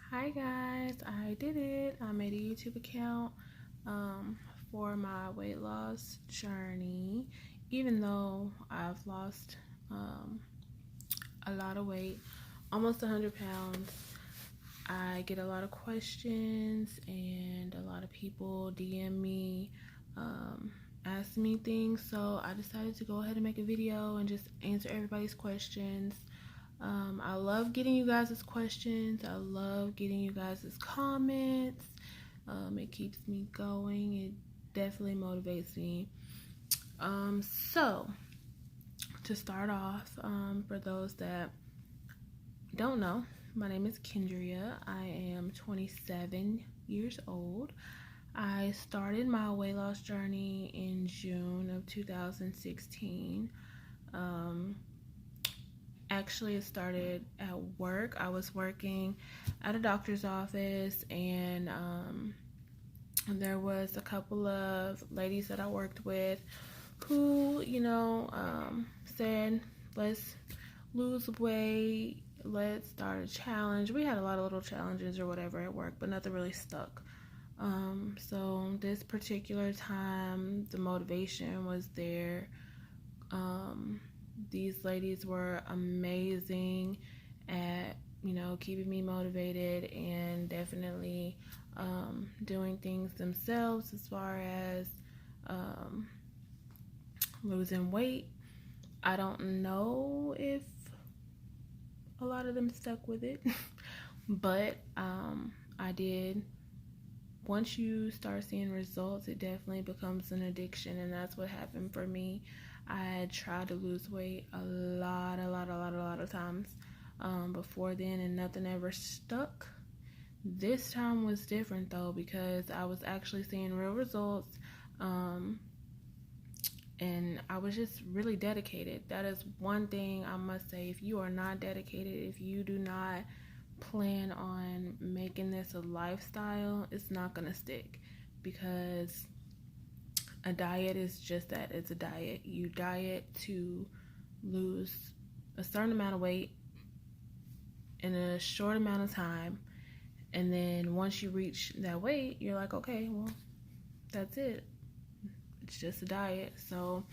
Hi guys, I did it. I made a YouTube account for my weight loss journey. Even though I've lost a lot of weight, almost 100 pounds, I get a lot of questions and a lot of people DM me, ask me things. So I decided to go ahead and make a video and just answer everybody's questions. I love getting you guys' questions. I love getting you guys' comments. It keeps me going. It definitely motivates me. So to start off, for those that don't know, my name is Kendria. I am 27 years old. I started my weight loss journey in June of 2016. Actually, it started at work. I was working at a doctor's office, and there was a couple of ladies that I worked with who, said, let's lose weight, let's start a challenge. We had a lot of little challenges or whatever at work, but nothing really stuck. So this particular time, the motivation was there. These ladies were amazing at, keeping me motivated and definitely doing things themselves as far as losing weight. I don't know if a lot of them stuck with it, but I did. Once you start seeing results, it definitely becomes an addiction, and that's what happened for me. I had tried to lose weight a lot of times before then, and nothing ever stuck. This time was different though, because I was actually seeing real results, and I was just really dedicated. That is one thing I must say. If you are not dedicated, if you do not plan on making this a lifestyle, it's not gonna stick, because a diet is just that. It's a diet. You diet to lose a certain amount of weight in a short amount of time, and then once you reach that weight, you're like, okay, well, that's it. It's just a diet. So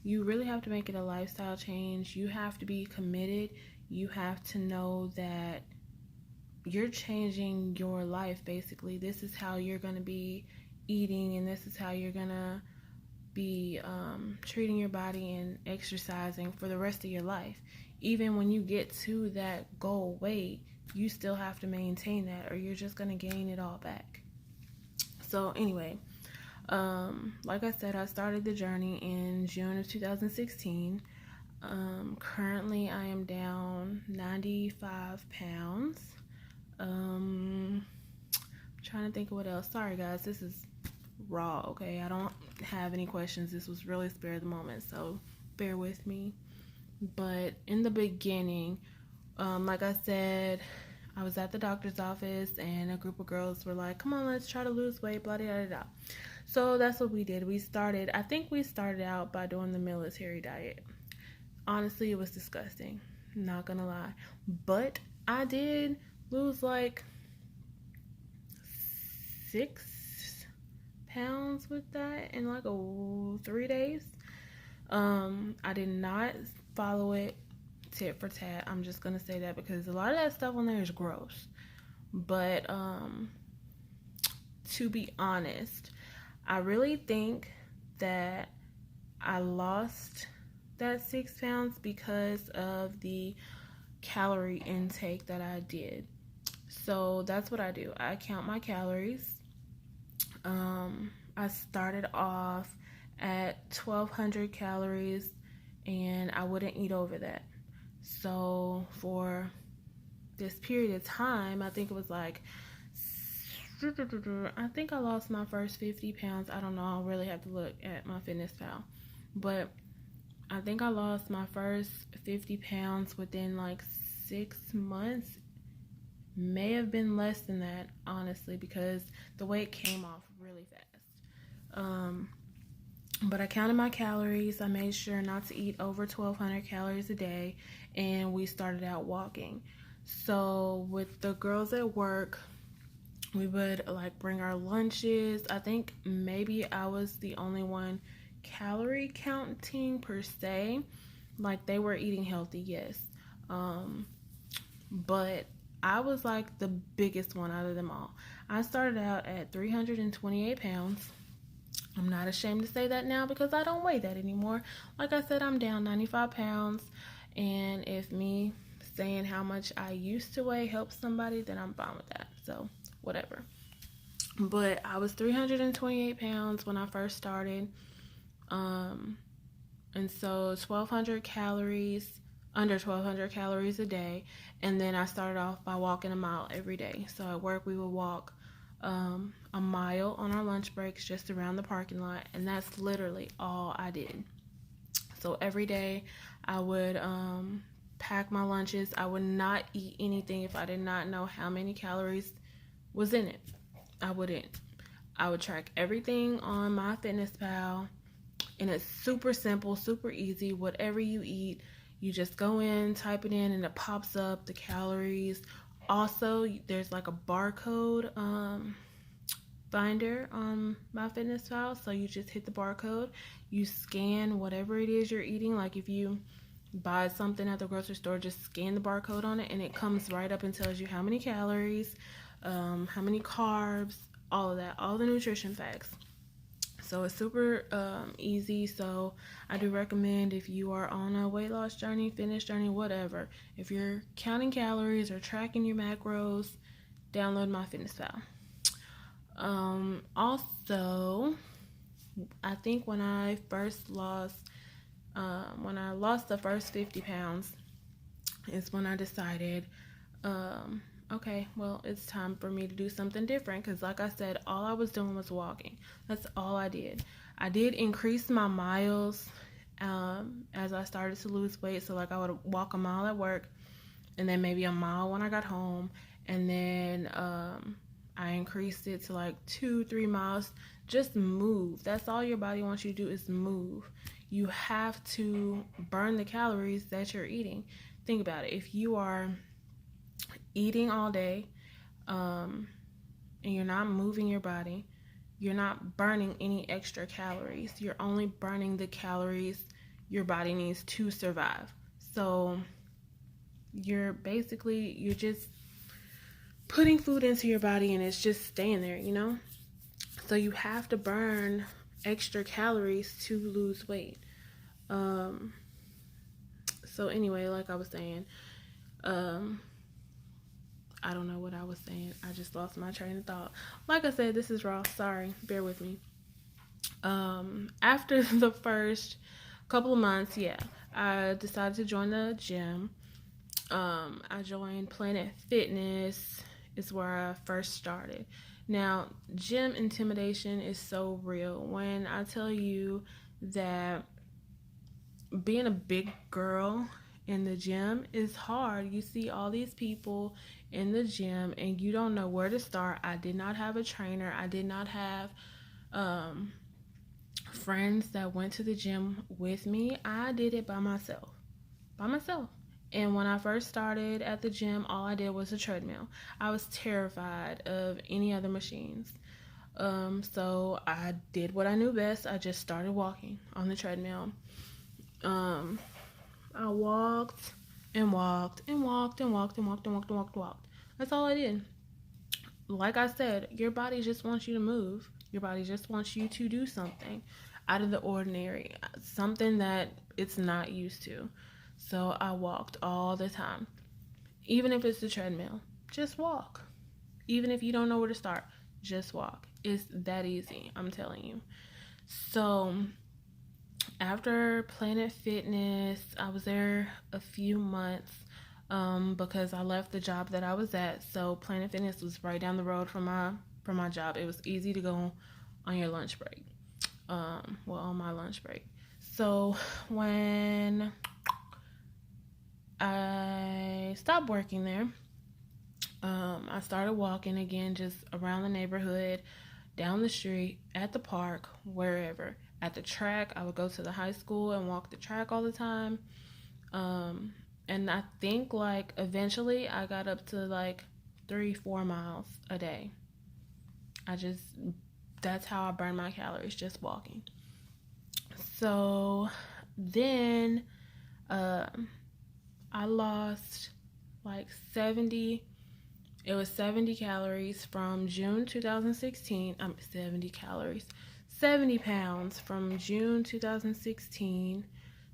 you really have to make it a lifestyle change. You have to be committed. You have to know that you're changing your life. Basically, this is how you're going to be eating, and this is how you're going to be treating your body and exercising for the rest of your life. Even when you get to that goal weight, you still have to maintain that, or you're just going to gain it all back. So anyway, like I said, I started the journey in June of 2016. Currently I am down 95 pounds. I'm trying to think of what else. Sorry guys, this is raw, okay? I don't have any questions. This was really spare of the moment, so bear with me. But in the beginning, like I said, I was at the doctor's office, and a group of girls were like, come on, let's try to lose weight, blah, blah, blah. So that's what we did. I think we started out by doing the military diet. Honestly, it was disgusting, not gonna lie. But I did lose like 6 pounds with that in like 3 days. I did not follow it tit for tat. I'm just gonna say that, because a lot of that stuff on there is gross. But to be honest, I really think that I lost that 6 pounds because of the calorie intake that I did. So that's what I do. I count my calories. I started off at 1,200 calories, and I wouldn't eat over that. So for this period of time, I think it was like, I think I lost my first 50 pounds. I don't know. I'll really have to look at my fitness pal. But I think I lost my first 50 pounds within like 6 months. May have been less than that, honestly, because the weight came off really fast. But I counted my calories. I made sure not to eat over 1,200 calories a day, and we started out walking. So with the girls at work, we would like bring our lunches. I think maybe I was the only one calorie counting per se. Like they were eating healthy, yes. Um, but I was like the biggest one out of them all. I started out at 328 pounds. I'm not ashamed to say that now because I don't weigh that anymore. Like I said, I'm down 95 pounds. And if me saying how much I used to weigh helps somebody, then I'm fine with that. So, whatever. But I was 328 pounds when I first started. Um, and so 1,200 calories, under 1,200 calories a day. And then I started off by walking a mile every day. So at work, we would walk a mile on our lunch breaks just around the parking lot. And that's literally all I did. So every day I would pack my lunches. I would not eat anything if I did not know how many calories was in it. I wouldn't. I would track everything on MyFitnessPal, and it's super simple, super easy. Whatever you eat, you just go in, type it in, and it pops up the calories. Also, there's like a barcode finder on MyFitnessPal, so you just hit the barcode, you scan whatever it is you're eating. Like if you buy something at the grocery store, just scan the barcode on it, and it comes right up and tells you how many calories, how many carbs, all of that, all the nutrition facts. So it's super easy. So I do recommend, if you are on a weight loss journey, fitness journey, whatever, if you're counting calories or tracking your macros, download MyFitnessPal. Also, I think when I lost the first 50 pounds is when I decided, okay, well, it's time for me to do something different. Because like I said, all I was doing was walking. That's all I did. I did increase my miles as I started to lose weight. So like I would walk a mile at work, and then maybe a mile when I got home, and then I increased it to like 2-3 miles. Just move. That's all your body wants you to do, is move. You have to burn the calories that you're eating. Think about it. If you are eating all day and you're not moving your body, you're not burning any extra calories. You're only burning the calories your body needs to survive. So you're just putting food into your body, and it's just staying there, you know? So you have to burn extra calories to lose weight. So anyway, like I was saying, I don't know what I was saying. I just lost my train of thought. Like I said, this is raw. Sorry, bear with me. After the first couple of months, I decided to join the gym. I joined Planet Fitness, is where I first started. Now, gym intimidation is so real. When I tell you that being a big girl in the gym is hard. You see all these people in the gym and you don't know where to start. I did not have a trainer. I did not have friends that went to the gym with me. I did it by myself. And when I first started at the gym, all I did was a treadmill. I was terrified of any other machines. So I did what I knew best. I just started walking on the treadmill. I walked and walked and walked and walked and walked and walked and walked and walked. That's all I did. Like I said, your body just wants you to move. Your body just wants you to do something out of the ordinary, something that it's not used to. So I walked all the time. Even if it's the treadmill, just walk. Even if you don't know where to start, just walk. It's that easy, I'm telling you. So after Planet Fitness, I was there a few months because I left the job that I was at. So Planet Fitness was right down the road from my job. It was easy to go on your lunch break. On my lunch break. So when I stopped working there, I started walking again, just around the neighborhood, down the street, at the park, wherever. At the track, I would go to the high school and walk the track all the time. And I think like eventually I got up to like 3-4 miles a day. That's how I burn my calories, just walking. So then I lost like 70. It was 70 calories from June 2016. 70 pounds from June 2016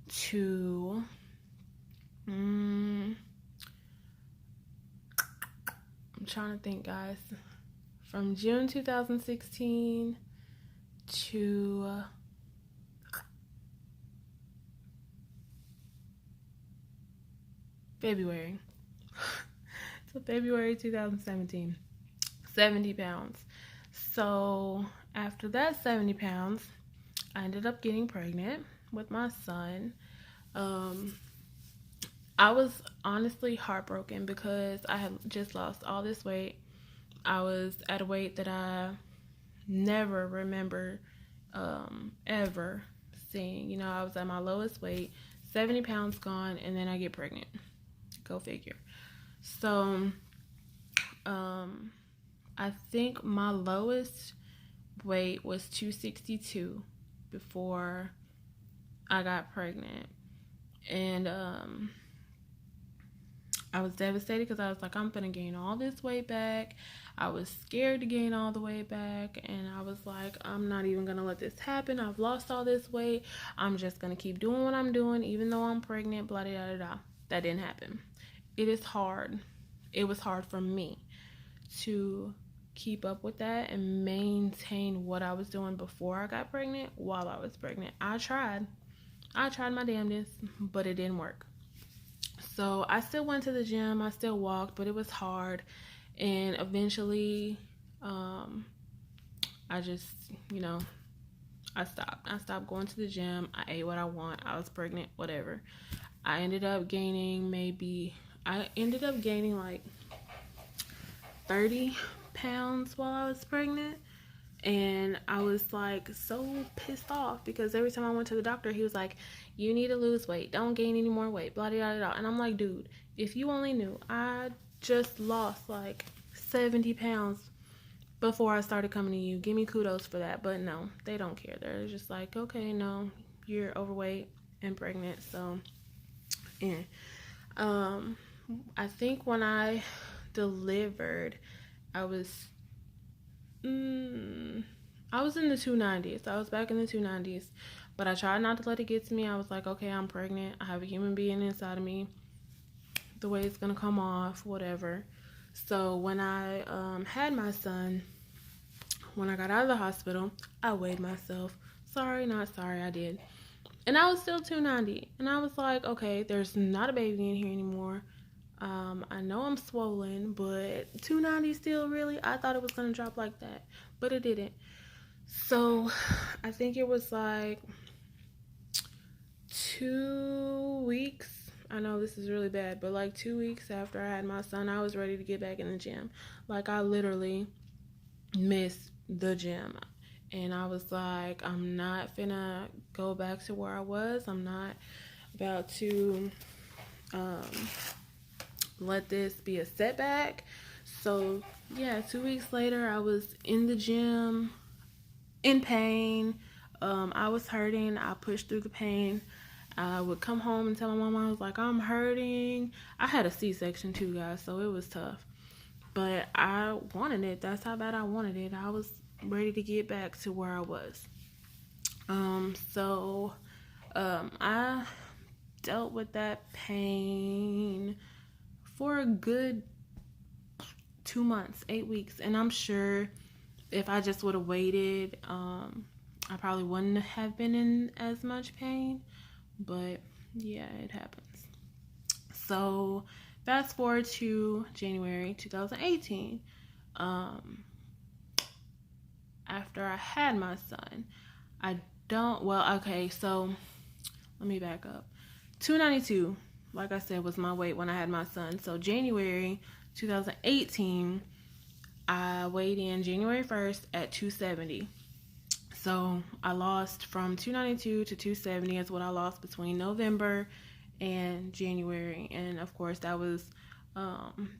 to I'm trying to think, guys. From June 2016 to February. So February 2017. 70 pounds. So after that 70 pounds, I ended up getting pregnant with my son. I was honestly heartbroken because I had just lost all this weight. I was at a weight that I never remember ever seeing. You know, I was at my lowest weight, 70 pounds gone, and then I get pregnant. Go figure. So, I think my lowest weight was 262 before I got pregnant. And I was devastated because I was like, I'm gonna gain all this weight back. I was scared to gain all the weight back, and I was like, I'm not even gonna let this happen. I've lost all this weight. I'm just gonna keep doing what I'm doing, even though I'm pregnant, blah, blah, blah, blah. That didn't happen. It is hard. It was hard for me to keep up with that and maintain what I was doing before I got pregnant while I was pregnant. I tried my damnedest, but it didn't work. So I still went to the gym, I still walked, but it was hard. And eventually, I just, I stopped. I stopped going to the gym. I ate what I want. I was pregnant, whatever. I ended up gaining like 30 pounds while I was pregnant. And I was like so pissed off because every time I went to the doctor, he was like, you need to lose weight. Don't gain any more weight, blah, blah, blah, blah. And I'm like, dude, if you only knew, I just lost like 70 pounds before I started coming to you. Give me kudos for that. But no, they don't care. They're just like, okay, no, you're overweight and pregnant. So, yeah. I think when I delivered, I was in the 290s. I was back in the 290s, but I tried not to let it get to me. I was like, okay, I'm pregnant. I have a human being inside of me. The way it's gonna come off, whatever. So when I had my son, when I got out of the hospital, I weighed myself. Sorry, not sorry, I did. And I was still 290. And I was like, okay, there's not a baby in here anymore. I know I'm swollen, but 290 still really, I thought it was going to drop like that, but it didn't. So I think it was like 2 weeks. I know this is really bad, but like 2 weeks after I had my son, I was ready to get back in the gym. Like I literally missed the gym. And I was like, I'm not finna go back to where I was. I'm not about to let this be a setback. So yeah, 2 weeks later, I was in the gym in pain. I was hurting. I pushed through the pain. I would come home and tell my mom, I was like, I'm hurting. I had a C-section too, guys, so it was tough. But I wanted it. That's how bad I wanted it. I was ready to get back to where I was. I dealt with that pain for a good 2 months, 8 weeks. And I'm sure if I just would have waited, I probably wouldn't have been in as much pain. But yeah, it happens. So fast forward to January 2018. After I had my son, so let me back up. 292, like I said, was my weight when I had my son. So January 2018, I weighed in January 1st at 270. So I lost from 292 to 270 is what I lost between November and January. And of course, that was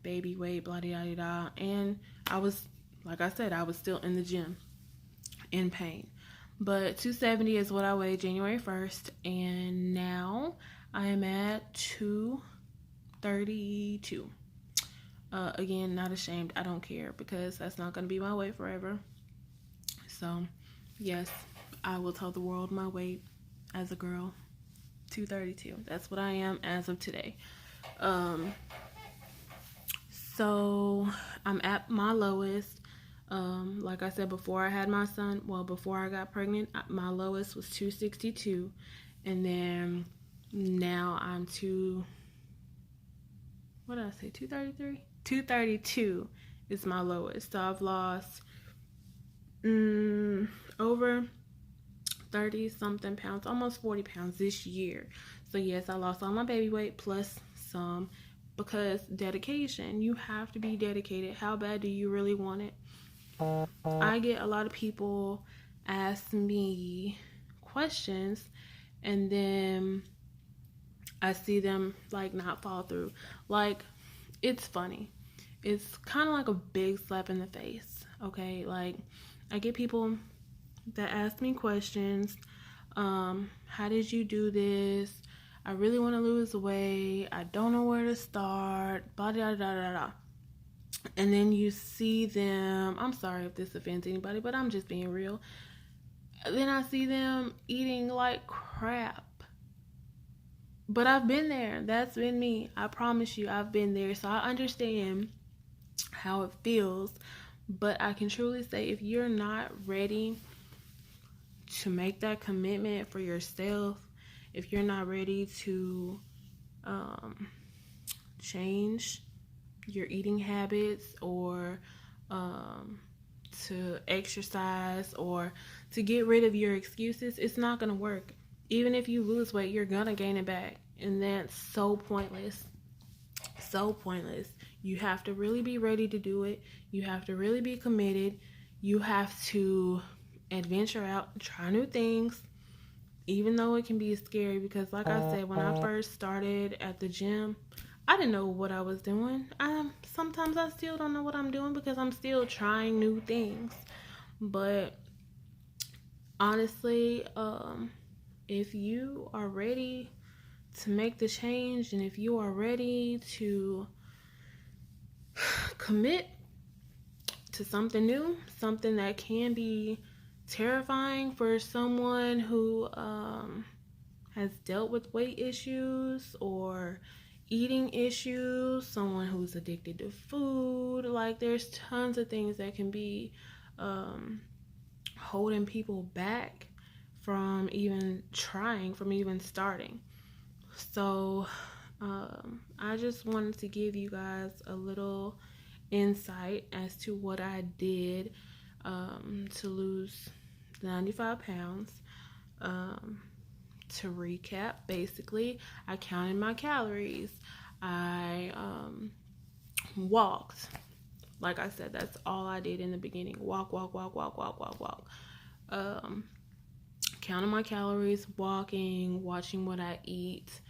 baby weight, blah, blah, blah, blah. And I was, like I said, I was still in the gym in pain. But 270 is what I weighed January 1st. And now I am at 232. Again, not ashamed. I don't care because that's not going to be my weight forever. So, yes, I will tell the world my weight as a girl. 232. That's what I am as of today. So I'm at my lowest. Like I said, before I had my son, before I got pregnant, my lowest was 262. And then now I'm what did I say, 233? 232 is my lowest. So I've lost over 30 something pounds, almost 40 pounds this year. So yes, I lost all my baby weight plus some, because dedication. You have to be dedicated. How bad do you really want it? I get a lot of people ask me questions and then I see them like not follow through. Like, it's funny. It's kind of like a big slap in the face. Okay, like I get people that ask me questions. How did you do this? I really want to lose weight. I don't know where to start. Blah, blah, blah, blah, blah. And then you see them, I'm sorry if this offends anybody, but I'm just being real. Then I see them eating like crap. But I've been there. That's been me. I promise you, I've been there. So I understand how it feels. But I can truly say, if you're not ready to make that commitment for yourself, if you're not ready to change your eating habits, or to exercise, or to get rid of your excuses, it's not going to work. Even if you lose weight, you're going to gain it back. And that's so pointless. So pointless. You have to really be ready to do it. You have to really be committed. You have to adventure out, try new things, even though it can be scary. Because like I said, when I first started at the gym, I didn't know what I was doing. Sometimes I still don't know what I'm doing because I'm still trying new things. But honestly, if you are ready to make the change, and if you are ready to commit to something new, something that can be terrifying for someone who has dealt with weight issues or eating issues, someone who's addicted to food, like there's tons of things that can be holding people back from even trying, from even starting. So I just wanted to give you guys a little insight as to what I did to lose 95 pounds. To recap, basically, I counted my calories. I walked. Like I said, that's all I did in the beginning. Walk. Counting my calories, walking, watching what I eat.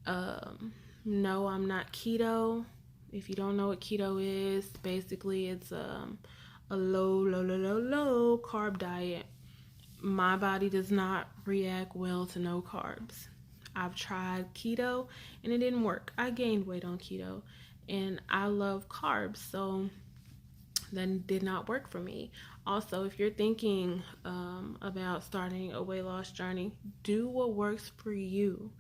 No, I'm not keto. If you don't know what keto is, basically it's a low carb diet. My body does not react well to no carbs. I've tried keto and it didn't work. I gained weight on keto and I love carbs, so that did not work for me. Also, if you're thinking about starting a weight loss journey, do what works for you.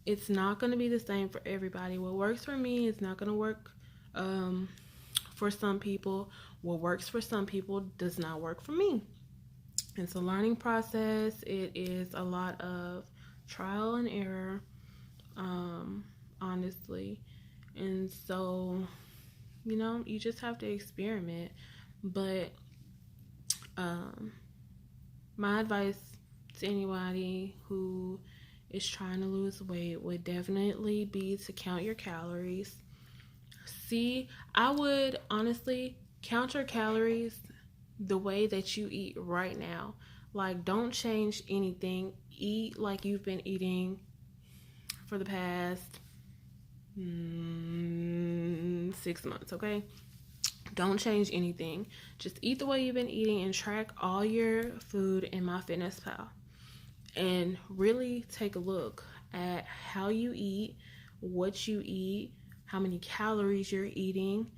It's not going to be the same for everybody. What works for me is not going to work for some people. What works for some people does not work for me. It's a learning process. It is a lot of trial and error, honestly. And so, you just have to experiment. But my advice to anybody who is trying to lose weight would definitely be to count your calories. I would honestly count your calories the way that you eat right now. Like, don't change anything. Eat like you've been eating for the past 6 months, okay? Don't change anything. Just eat the way you've been eating and track all your food in MyFitnessPal. And really take a look at how you eat, what you eat, how many calories you're eating,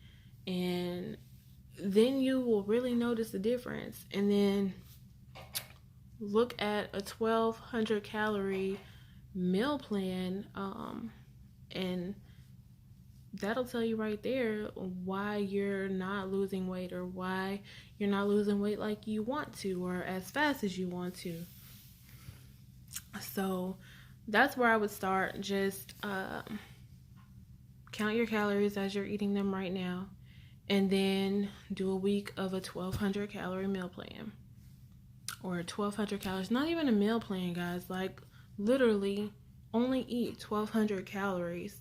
and then you will really notice the difference. And then look at a 1,200 calorie meal plan, and that'll tell you right there why you're not losing weight, or why you're not losing weight like you want to, or as fast as you want to. So that's where I would start. Just count your calories as you're eating them right now, and then do a week of a 1,200 calorie meal plan, or 1,200 calories. Not even a meal plan, guys. Like, literally only eat 1,200 calories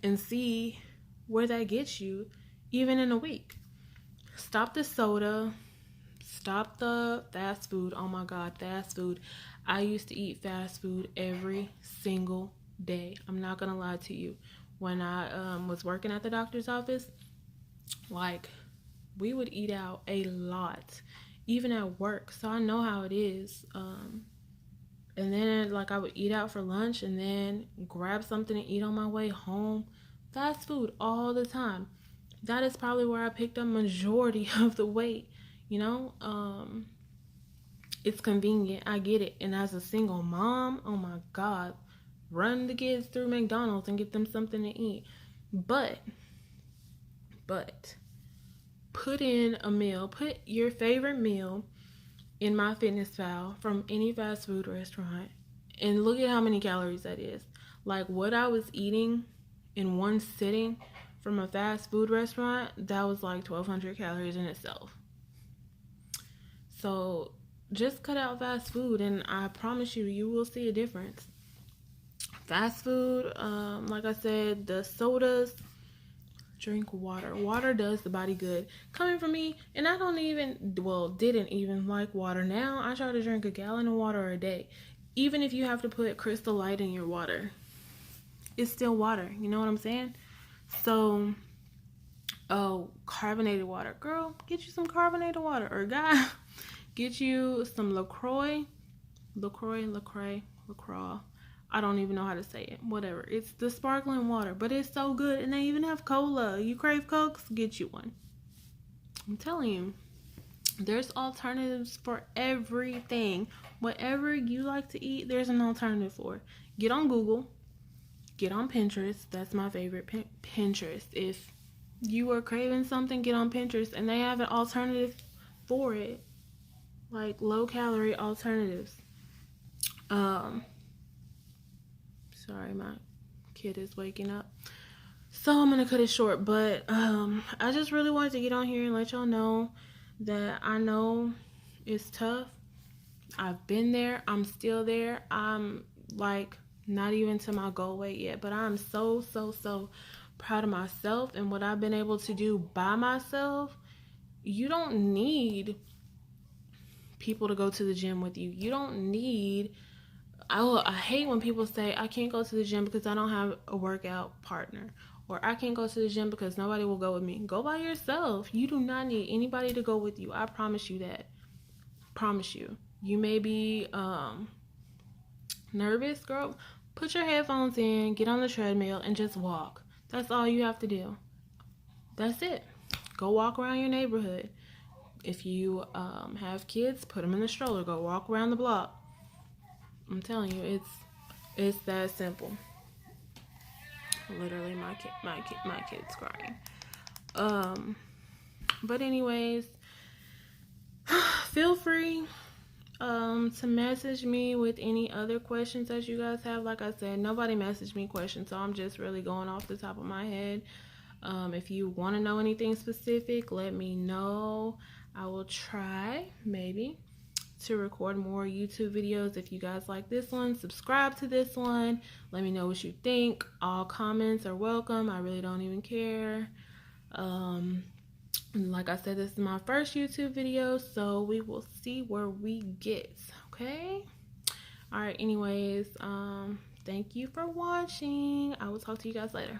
and see where that gets you, even in a week. Stop the soda. Stop the fast food. Oh my God, fast food. I used to eat fast food every single day. I'm not gonna lie to you. When I was working at the doctor's office, like, we would eat out a lot, even at work. So I know how it is. And then, like, I would eat out for lunch and then grab something to eat on my way home. Fast food all the time. That is probably where I picked up majority of the weight, you know? It's convenient. I get it. And as a single mom, oh my God, run the kids through McDonald's and get them something to eat. But put in a meal. Put your favorite meal in MyFitnessPal from any fast food restaurant, and look at how many calories that is. Like, what I was eating in one sitting from a fast food restaurant, that was like 1,200 calories in itself. So just cut out fast food, and I promise you, you will see a difference. Fast food, like I said, the sodas, drink water. Water does the body good. Coming from me, and I didn't even like water. Now I try to drink a gallon of water a day. Even if you have to put Crystal Light in your water, it's still water. You know what I'm saying? So, carbonated water. Girl, get you some carbonated water. Or guy, get you some LaCroix. I don't even know how to say it. Whatever. It's the sparkling water, but it's so good. And they even have cola. You crave Cokes? Get you one. I'm telling you, there's alternatives for everything. Whatever you like to eat, there's an alternative for. Get on Google. Get on Pinterest. That's my favorite, Pinterest. If you are craving something, get on Pinterest, and they have an alternative for it. Like, low-calorie alternatives. Sorry, my kid is waking up. So I'm going to cut it short. But I just really wanted to get on here and let y'all know that I know it's tough. I've been there. I'm still there. I'm, like, not even to my goal weight yet. But I'm so proud of myself and what I've been able to do by myself. You don't need people to go to the gym with you. You don't need... I hate when people say, I can't go to the gym because I don't have a workout partner. Or I can't go to the gym because nobody will go with me. Go by yourself. You do not need anybody to go with you. I promise you that. Promise you. You may be nervous, girl. Put your headphones in, get on the treadmill, and just walk. That's all you have to do. That's it. Go walk around your neighborhood. If you have kids, put them in the stroller. Go walk around the block. I'm telling you, it's that simple. Literally, my kid's crying. But anyways, feel free to message me with any other questions that you guys have. Like I said, nobody messaged me questions, so I'm just really going off the top of my head. If you want to know anything specific, let me know. I will try, maybe, to record more YouTube videos. If you guys like this one, subscribe to this one. Let me know what you think. All comments are welcome. I really don't even care. Like I said, this is my first YouTube video, so we will see where we get. Okay? All right, anyways, Thank you for watching. I will talk to you guys later.